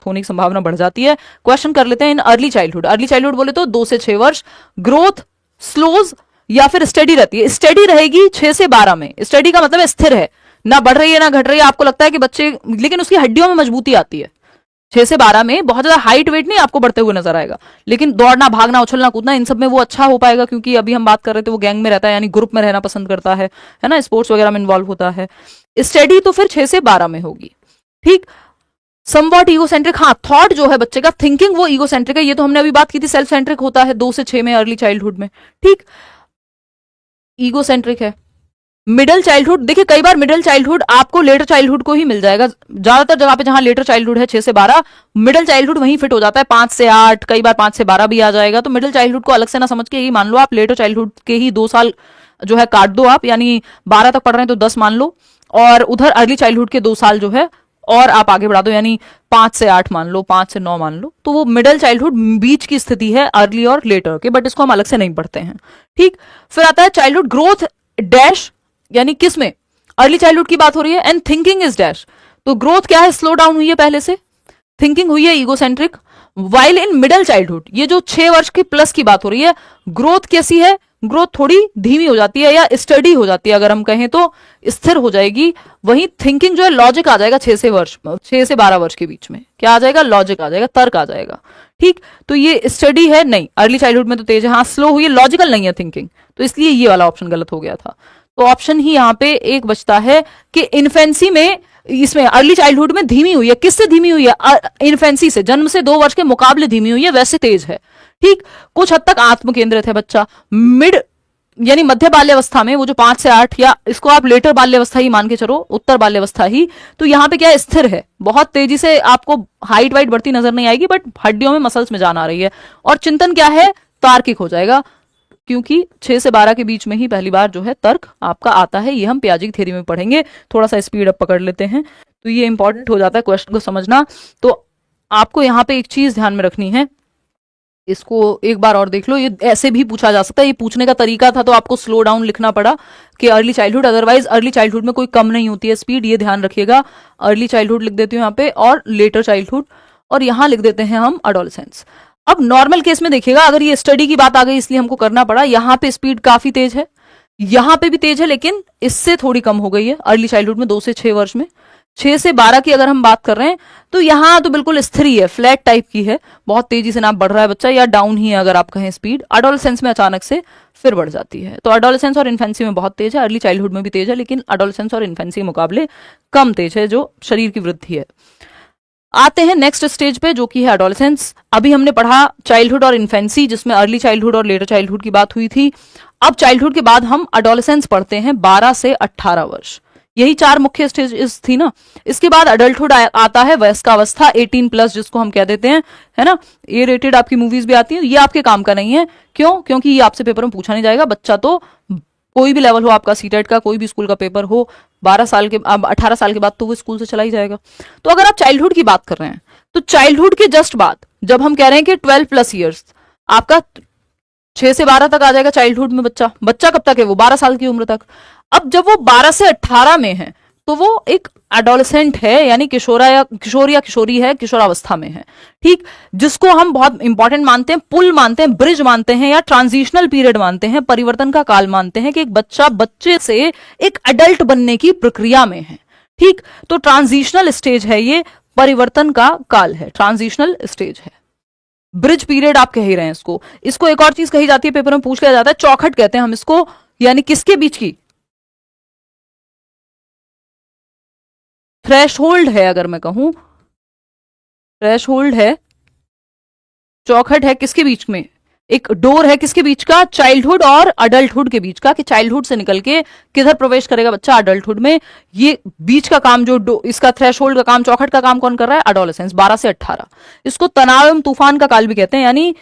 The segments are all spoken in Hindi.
होने की संभावना बढ़ जाती है। क्वेश्चन कर लेते हैं in early childhood. Early childhood बोले तो 2 से 6 वर्ष, ग्रोथ स्लोज या फिर स्टडी रहती है। स्टडी रहेगी 6 से 12 में। स्टडी का मतलब स्थिर है, ना बढ़ रही है ना घट रही है। आपको लगता है कि बच्चे, लेकिन उसकी हड्डियों में मजबूती आती है। 6 से 12 में बहुत ज्यादा हाइट वेट नहीं आपको बढ़ते हुए नजर आएगा, लेकिन दौड़ना भागना उछलना कूदना इन सब में वो अच्छा हो पाएगा, क्योंकि अभी हम बात कर रहे थे वो गैंग में रहता है, यानी ग्रुप में रहना पसंद करता है ना, स्पोर्ट्स वगैरह में इन्वॉल्व होता है। स्टडी तो फिर 6 से 12 में होगी। ठीक, समवॉट ईगोसेंट्रिक, हाँ थॉट जो है बच्चे का, थिंकिंग वो ईगोसेंट्रिक है। ये तो हमने अभी बात की थी, सेल्फ सेंट्रिक होता है 2 से 6 में अर्ली चाइल्डहुड में। ठीक, ईगोसेंट्रिक है। मिडिल चाइल्डहुड, देखिए कई बार मिडिल चाइल्डहुड आपको लेटर चाइल्डहुड को ही मिल जाएगा। ज्यादातर जगह पे जहां लेटर चाइल्डहुड है 6 से 12, मिडिल चाइल्डहुड वहीं फिट हो जाता है। 5 से 8, कई बार 5 से 12 भी आ जाएगा। तो मिडिल चाइल्डहुड को अलग से ना समझ के यही मान लो आप लेटर चाइल्डहुड के ही 2 साल जो है काट दो आप, यानी 12 तक पढ़ रहे हैं तो 10 मान लो, और उधर अर्ली चाइल्डहुड के 2 साल जो है और आप आगे बढ़ा दो, यानी 5 से 8 मान लो, 5 से 9 मान लो। तो वो मिडिल चाइल्डहुड बीच की स्थिति है अर्ली और लेटर के, बट इसको हम अलग से नहीं पढ़ते हैं। ठीक, फिर आता है चाइल्डहुड ग्रोथ डैश, यानी किस में, अर्ली चाइल्डहुड की बात हो रही है, एंड थिंकिंग इज डैश। तो ग्रोथ क्या है, स्लो डाउन हुई है पहले से, थिंकिंग हुई है egocentric. While in middle childhood, ये जो 6 वर्ष के प्लस की बात हो रही है, ग्रोथ कैसी है, ग्रोथ थोड़ी धीमी हो जाती है या स्टडी हो जाती है, अगर हम कहें तो स्थिर हो जाएगी। वहीं थिंकिंग जो है, लॉजिक आ जाएगा 6 से 12 वर्ष के बीच में। क्या आ जाएगा, लॉजिक आ जाएगा, तर्क आ जाएगा। ठीक, तो ये स्टडी है नहीं, अर्ली चाइल्डहुड में तो तेज है, हाँ स्लो हुई है, लॉजिकल नहीं है थिंकिंग, तो इसलिए ये वाला ऑप्शन गलत हो गया था। तो ऑप्शन ही यहाँ पे एक बचता है कि इन्फेंसी में, इसमें अर्ली चाइल्डहुड में धीमी हुई है। किससे धीमी हुई है, इन्फेंसी से, जन्म से 2 वर्ष के मुकाबले धीमी हुई है, वैसे तेज है। ठीक, कुछ हद तक आत्म केंद्रित है बच्चा। मिड यानी मध्य बाल्यावस्था में, वो जो 5 से 8, या इसको आप लेटर बाल्यावस्था ही मान के चलो, उत्तर बाल्यावस्था ही, तो यहाँ पे क्या स्थिर है, बहुत तेजी से आपको हाइट वाइट बढ़ती नजर नहीं आएगी, बट हड्डियों में मसल्स में जान आ रही है। और चिंतन क्या है, तार्किक हो जाएगा, क्योंकि 6 से 12 के बीच में ही पहली बार जो है तर्क आपका आता है। ये हम पियाजे की थ्योरी में पढ़ेंगे। थोड़ा सा स्पीड अप पकड़ लेते हैं, तो ये इंपॉर्टेंट हो जाता है क्वेश्चन को समझना। तो आपको यहाँ पे एक चीज ध्यान में रखनी है, इसको एक बार और देख लो, ये ऐसे भी पूछा जा सकता है। ये पूछने का तरीका था तो आपको स्लो डाउन लिखना पड़ा कि early childhood, otherwise early childhood में कोई कम नहीं होती है स्पीड, ये ध्यान रखिएगा। अर्ली चाइल्डहुड लिख देती हूँ यहाँ पे, और लेटर चाइल्डहुड, और यहाँ लिख देते हैं हम अडोलेसेंस। अब नॉर्मल केस में देखिएगा, अगर ये स्टडी की बात आ गई इसलिए हमको करना पड़ा, यहाँ पे स्पीड काफी तेज है, यहाँ पे भी तेज है, लेकिन इससे थोड़ी कम हो गई है अर्ली चाइल्डहुड में 2 से 6 वर्ष में। 6 से 12 की अगर हम बात कर रहे हैं तो यहाँ तो बिल्कुल स्थिर ही है, फ्लैट टाइप की है, बहुत तेजी से ना बढ़ रहा है बच्चा, या डाउन ही है अगर आप कहें स्पीड। अडोलेसेंस में अचानक से फिर बढ़ जाती है। तो अडोलेसेंस और इन्फेंसी में बहुत तेज है, अर्ली चाइल्डहुड में भी तेज है, लेकिन अडोलेसेंस और इन्फेंसी के मुकाबले कम तेज है, जो शरीर की वृद्धि है। आते हैं नेक्स्ट स्टेज पे, जो कि है एडोलेसेंस। अभी हमने पढ़ा चाइल्डहुड और इन्फेंसी, जिसमें अर्ली चाइल्डहुड और लेटर चाइल्डहुड की बात हुई थी। अब चाइल्डहुड के बाद हम एडोलेसेंस पढ़ते हैं, 12 से 18 वर्ष। यही 4 मुख्य स्टेजेस थी ना। इसके बाद अडल्टहुड आता है, वयस्कावस्था 18+ जिसको हम कह देते हैं, है ना। ए रेटेड आपकी मूवीज भी आती हैं, ये आपके काम का नहीं है। क्यों? क्योंकि ये आपसे पेपर में पूछा नहीं जाएगा। बच्चा तो कोई भी लेवल हो आपका, सीटेट का कोई भी स्कूल का पेपर हो, 12 साल के, अब 18 साल के बाद तो वो स्कूल से चला ही जाएगा। तो अगर आप चाइल्डहुड की बात कर रहे हैं तो चाइल्डहुड के जस्ट बाद, जब हम कह रहे हैं कि 12+ ईयर्स, आपका 6 से 12 तक आ जाएगा चाइल्डहुड में बच्चा। बच्चा कब तक है? वो 12 साल की उम्र तक। अब जब वो 12 से 18 में है तो वो एक एडोलेसेंट है, यानी किशोर या किशोरी है, किशोरावस्था में है। ठीक, जिसको हम बहुत इंपॉर्टेंट मानते हैं, पुल मानते हैं, ब्रिज मानते हैं, या ट्रांजिशनल पीरियड मानते हैं, परिवर्तन का काल मानते हैं, कि एक बच्चा बच्चे से एक अडल्ट बनने की प्रक्रिया में है। ठीक, तो ट्रांजिशनल स्टेज है ये, परिवर्तन का काल है, ट्रांजिशनल स्टेज है, ब्रिज पीरियड आप कह ही रहे हैं इसको। इसको एक और चीज कही जाती है, पेपर में पूछ लिया जाता है, चौखट कहते हैं हम इसको, यानी किसके बीच की? थ्रेशहोल्ड है, अगर मैं कहूं थ्रेशहोल्ड है, चौखट है, किसके बीच में? एक डोर है, किसके बीच का? चाइल्डहुड और अडल्टहुड के बीच का, कि चाइल्डहुड से निकल के किधर प्रवेश करेगा बच्चा? अडल्टहुड में। ये बीच का काम जो इसका थ्रेशहोल्ड का काम, चौखट का काम कौन कर रहा है? एडोलेसेंस, 12 से 18। इसको तनाव एवं तूफान का काल भी कहते हैं, यानी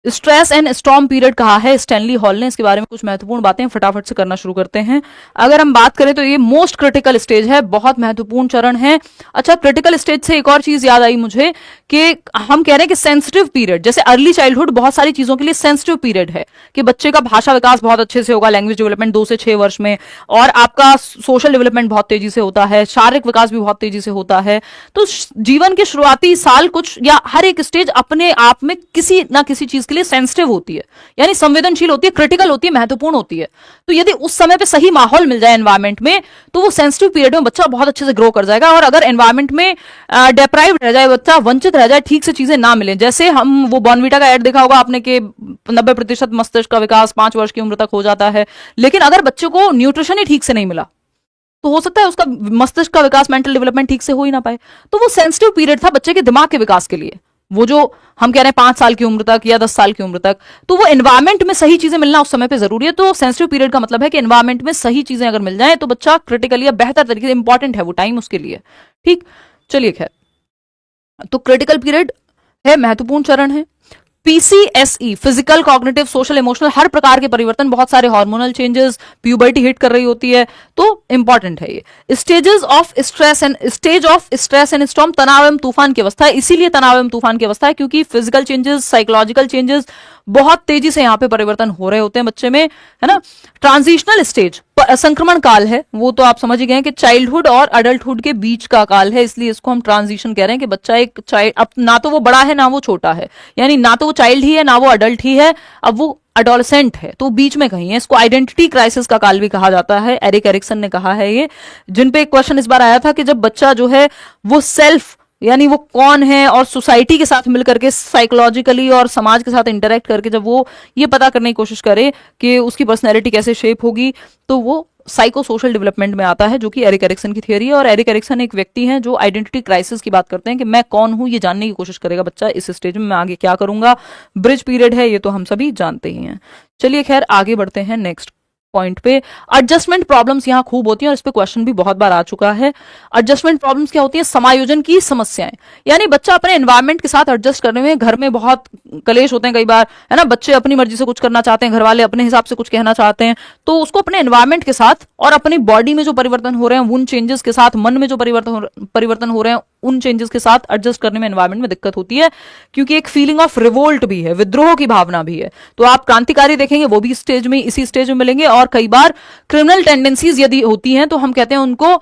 स्ट्रेस एंड स्टॉर्म पीरियड कहा है स्टैनली हॉल ने। इसके बारे में कुछ महत्वपूर्ण बातें फटाफट से करना शुरू करते हैं। अगर हम बात करें तो ये मोस्ट क्रिटिकल स्टेज है, बहुत महत्वपूर्ण चरण है। अच्छा, क्रिटिकल स्टेज से एक और चीज याद आई मुझे कि हम कह रहे हैं कि सेंसिटिव पीरियड, जैसे अर्ली चाइल्डहुड बहुत सारी चीजों के लिए सेंसिटिव पीरियड है कि बच्चे का भाषा विकास बहुत अच्छे से होगा, लैंग्वेज डेवलपमेंट 2 से 6 वर्ष में, और आपका सोशल डेवलपमेंट बहुत तेजी से होता है, शारीरिक विकास भी बहुत तेजी से होता है। तो जीवन के शुरुआती साल कुछ या हर एक स्टेज अपने आप में किसी ना किसी चीज के लिए सेंसिटिव होती है, यानी संवेदनशील होती है, क्रिटिकल होती है, महत्वपूर्ण होती है। तो यदि उस समय पे सही माहौल मिल जाए एनवायरमेंट में, तो वो सेंसिटिव पीरियड में बच्चा बहुत अच्छे से ग्रो कर जाएगा। और अगर एनवायरमेंट में डेप्राइव्ड रह जाए बच्चा, वंचित रह जाए, ठीक से चीजें ना मिले, जैसे हम वो बॉर्नवीटा का ऐड देखा होगा आपने कि 90% मस्तिष्क का विकास 5 वर्ष की उम्र तक हो जाता है, लेकिन अगर बच्चे को न्यूट्रिशन ही ठीक से नहीं मिला तो हो सकता है उसका मस्तिष्क का विकास, मेंटल डेवलपमेंट ठीक से हो ही ना पाए। तो वो सेंसिटिव पीरियड था बच्चे के दिमाग के विकास के लिए, वो जो हम कह रहे हैं 5 साल की उम्र तक या 10 साल की उम्र तक। तो वो एनवायरमेंट में सही चीजें मिलना उस समय पे जरूरी है। तो सेंसिटिव पीरियड का मतलब है कि एनवायरमेंट में सही चीजें अगर मिल जाए तो बच्चा क्रिटिकली या बेहतर तरीके से, इंपॉर्टेंट है वो टाइम उसके लिए। ठीक, चलिए खैर, तो क्रिटिकल पीरियड है, महत्वपूर्ण चरण है। पीसीएसई, फिजिकल, कॉग्निटिव, सोशल, इमोशनल, हर प्रकार के परिवर्तन, बहुत सारे हार्मोनल चेंजेस, प्यूबर्टी हिट कर रही होती है, तो इंपॉर्टेंट है ये। Stage of stress and storm, तनाव एवं तूफान की अवस्था है। इसीलिए तनाव एवं तूफान की अवस्था है क्योंकि फिजिकल चेंजेस, साइकोलॉजिकल चेंजेस बहुत तेजी से यहाँ पे परिवर्तन हो रहे होते हैं बच्चे में, है ना। ट्रांजिशनल स्टेज, संक्रमण काल है, वो तो आप समझ ही गए हैं कि चाइल्डहुड और अडल्टहुड के बीच का काल है, इसलिए इसको हम ट्रांजिशन कह रहे हैं कि बच्चा एक चाइल्ड, अब ना तो वो बड़ा है ना वो छोटा है, यानी ना तो वो चाइल्ड ही है ना वो अडल्ट ही है, अब वो अडोलसेंट है, तो बीच में कहीं है। इसको आइडेंटिटी क्राइसिस का काल भी कहा जाता है, एरिक एरिक्सन ने कहा है ये, जिन पे एक क्वेश्चन इस बार आया था कि जब बच्चा जो है वो सेल्फ, यानी वो कौन है, और सोसाइटी के साथ मिलकर के साइकोलॉजिकली और समाज के साथ इंटरेक्ट करके जब वो ये पता करने की कोशिश करे कि उसकी पर्सनैलिटी कैसे शेप होगी, तो वो साइको सोशल डेवलपमेंट में आता है, जो कि एरिक एरिक्सन की थियरी है। और एरिक एरिक्सन एक व्यक्ति हैं जो आइडेंटिटी क्राइसिस की बात करते हैं कि मैं कौन हूं, ये जानने की कोशिश करेगा बच्चा इस स्टेज में, मैं आगे क्या करूंगा। ब्रिज पीरियड है, ये तो हम सभी जानते ही हैं। चलिए खैर आगे बढ़ते हैं नेक्स्ट पॉइंट पे। एडजस्टमेंट प्रॉब्लम्स यहाँ खूब होती हैं और इस पे क्वेश्चन भी बहुत बार आ चुका है। एडजस्टमेंट प्रॉब्लम्स क्या होती है? समायोजन की समस्याएं, यानी बच्चा अपने एनवायरनमेंट के साथ एडजस्ट करने में, घर में बहुत कलेश होते हैं कई बार, है ना, बच्चे अपनी मर्जी से कुछ करना चाहते हैं, घर वाले अपने हिसाब से कुछ कहना चाहते हैं, तो उसको अपने एनवायरनमेंट के साथ और अपनी बॉडी में जो परिवर्तन हो रहे हैं उन चेंजेस के साथ, मन में जो परिवर्तन हो रहे हैं उन चेंजेस के साथ एडजस्ट करने में एनवायरनमेंट में दिक्कत होती है, क्योंकि एक फीलिंग ऑफ रिवोल्ट भी है, विद्रोह की भावना भी है। तो आप क्रांतिकारी देखेंगे वो भी स्टेज में, इसी स्टेज में मिलेंगे। और कई बार क्रिमिनल टेंडेंसीज यदि होती हैं तो हम कहते हैं उनको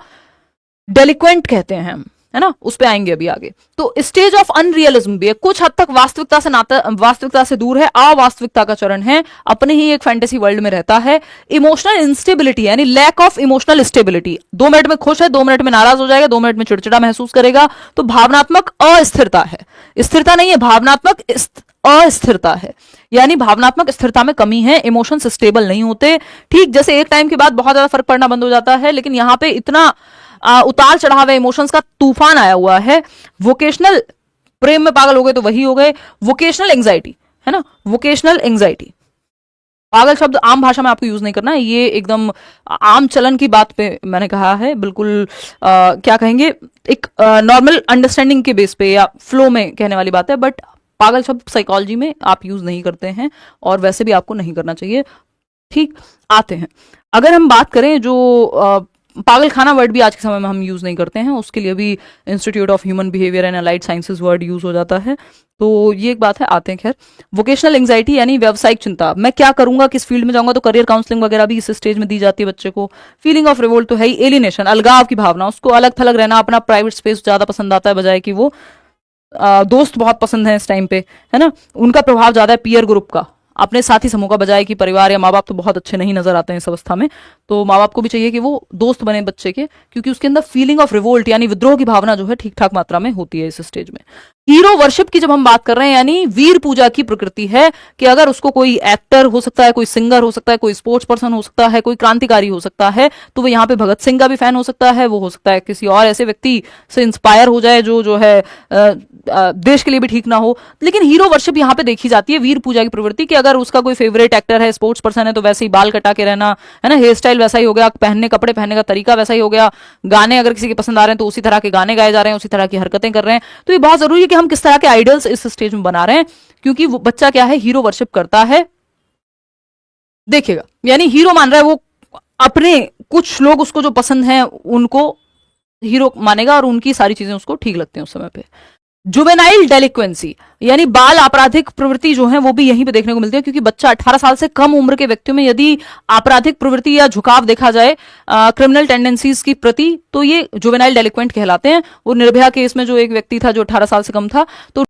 डेलिक्वेंट कहते हैं हम, है ना, उस पे आएंगे अभी आगे। तो स्टेज ऑफ अनरियलिज्म भी है, कुछ हद तक वास्तविकता से दूर है, अवास्तविकता का चरण है, अपने ही एक फैंटेसी वर्ल्ड में रहता है। इमोशनल इंस्टेबिलिटी यानी lack of emotional stability, 2 minute में खुश है, 2 मिनट में नाराज हो जाएगा, 2 मिनट में चिड़चिड़ा महसूस करेगा। तो भावनात्मक अस्थिरता है, स्थिरता नहीं है, भावनात्मक अस्थिरता है, यानी भावनात्मक स्थिरता में कमी है, इमोशंस स्टेबल नहीं होते। ठीक, जैसे एक टाइम के बाद बहुत ज्यादा फर्क पड़ना बंद हो जाता है, लेकिन यहां पे इतना उतार चढ़ाव है, इमोशंस का तूफान आया हुआ है। वोकेशनल, प्रेम में पागल हो गए तो वही हो गए। वोकेशनल एंग्जाइटी, है ना, वोकेशनल एंग्जाइटी, पागल शब्द आम भाषा में आपको यूज नहीं करना है, ये एकदम आम चलन की बात पे मैंने कहा है, बिल्कुल क्या कहेंगे, एक नॉर्मल अंडरस्टैंडिंग के बेस पे या फ्लो में कहने वाली बात है, बट पागल शब्द साइकोलॉजी में आप यूज नहीं करते हैं और वैसे भी आपको नहीं करना चाहिए। ठीक, आते हैं, अगर हम बात करें जो पागल खाना वर्ड भी आज के समय में हम यूज नहीं करते हैं, उसके लिए भी institute of human behaviour and allied sciences word use हो जाता है, तो ये एक बात है। आते हैं खैर, वोकेशनल एंग्जाइटी यानी व्यावसायिक चिंता, मैं क्या करूंगा, किस फील्ड में जाऊंगा, तो करियर काउंसलिंग वगैरह भी इस स्टेज में दी जाती है बच्चे को। फीलिंग ऑफ रिवोल्ट तो है ही। एलिनेशन, अलगाव की भावना, उसको अलग थलग रहना, अपना प्राइवेट स्पेस ज्यादा पसंद आता है बजाय कि वो दोस्त बहुत पसंद है इस टाइम पे, है ना, उनका प्रभाव ज्यादा है पीयर ग्रुप का, अपने साथी समूह का, बजाय कि परिवार या माँ बाप तो बहुत अच्छे नहीं नजर आते हैं इस अवस्था में, तो माँ बाप को भी चाहिए कि वो दोस्त बने बच्चे के, क्योंकि उसके अंदर फीलिंग ऑफ रिवोल्ट यानी विद्रोह की भावना जो है ठीक ठाक मात्रा में होती है इस स्टेज में। हीरो वर्शिप की जब हम बात कर रहे हैं, यानी वीर पूजा की प्रकृति है कि अगर उसको कोई एक्टर हो सकता है, कोई सिंगर हो सकता है, कोई स्पोर्ट्स पर्सन हो सकता है, कोई क्रांतिकारी हो सकता है, तो वो यहाँ पे भगत सिंह का भी फैन हो सकता है, वो हो सकता है किसी और ऐसे व्यक्ति से इंस्पायर हो जाए जो है देश के लिए भी ठीक ना हो। लेकिन हीरो वर्शिप यहाँ पे देखी जाती है, वीर पूजा की प्रवृत्ति, कि अगर उसका कोई फेवरेट एक्टर है, स्पोर्ट्स पर्सन है, तो वैसे ही बाल कटा के रहना, है ना, हेयर स्टाइल वैसा ही हो गया, कपड़े पहनने का तरीका वैसा ही हो गया, गाने अगर किसी के पसंद आ रहे हैं तो उसी तरह के गाने गाए जा रहे हैं, उसी तरह की हरकतें कर रहे हैं। तो ये बहुत जरूरी है कि हम किस तरह के आइडल्स इस स्टेज में बना रहे हैं, क्योंकि वो बच्चा क्या है, हीरो वर्शिप करता है, देखिएगा, यानी हीरो मान रहा है, वो अपने कुछ लोग उसको जो पसंद हैं उनको हीरो मानेगा और उनकी सारी चीजें उसको ठीक लगती हैं उस समय पे। जुवेनाइल डेलिक्वेंसी यानी बाल आपराधिक प्रवृत्ति जो है वो भी यहीं पे देखने को मिलती है, क्योंकि बच्चा 18 साल से कम उम्र के व्यक्तियों में यदि आपराधिक प्रवृत्ति या झुकाव देखा जाए क्रिमिनल टेंडेंसीज की प्रति, तो ये जुवेनाइल डेलिक्वेंट कहलाते हैं। वो निर्भया केस में जो एक व्यक्ति था जो 18 साल से कम था, तो